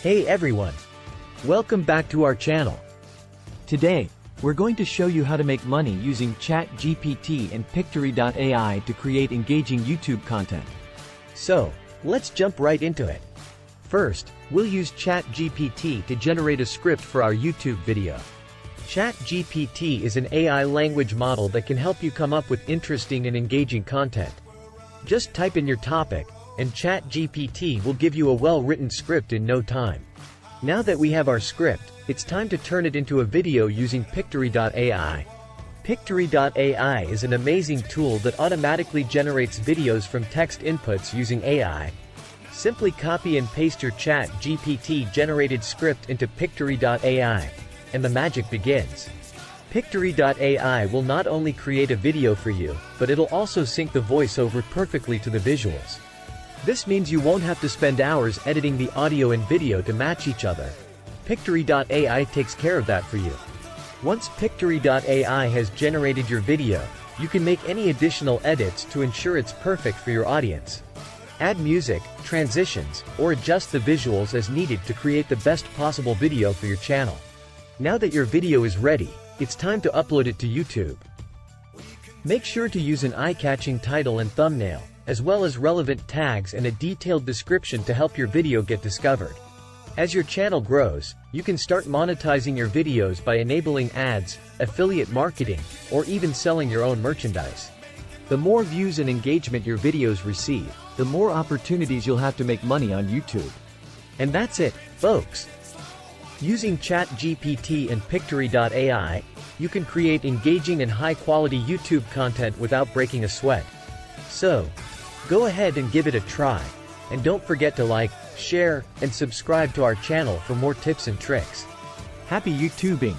Hey everyone! Welcome back to our channel. Today, we're going to show you how to make money using ChatGPT and Pictory.ai to create engaging YouTube content. So, let's jump right into it. First, we'll use ChatGPT to generate a script for our YouTube video. ChatGPT is an AI language model that can help you come up with interesting and engaging content. Just type in your topic, and ChatGPT will give you a well-written script in no time. Now that we have our script, it's time to turn it into a video using Pictory.ai. Pictory.ai is an amazing tool that automatically generates videos from text inputs using AI. Simply copy and paste your ChatGPT generated script into Pictory.ai, and the magic begins. Pictory.ai will not only create a video for you, but it'll also sync the voiceover perfectly to the visuals. This means you won't have to spend hours editing the audio and video to match each other. Pictory.ai takes care of that for you. Once Pictory.ai has generated your video, you can make any additional edits to ensure it's perfect for your audience. Add music, transitions, or adjust the visuals as needed to create the best possible video for your channel. Now that your video is ready, it's time to upload it to YouTube. Make sure to use an eye-catching title and thumbnail, as well as relevant tags and a detailed description to help your video get discovered. As your channel grows, you can start monetizing your videos by enabling ads, affiliate marketing, or even selling your own merchandise. The more views and engagement your videos receive, the more opportunities you'll have to make money on YouTube. And that's it, folks. Using ChatGPT and Pictory.ai, you can create engaging and high-quality YouTube content without breaking a sweat. So, go ahead and give it a try, and don't forget to like, share, and subscribe to our channel for more tips and tricks. Happy YouTubing!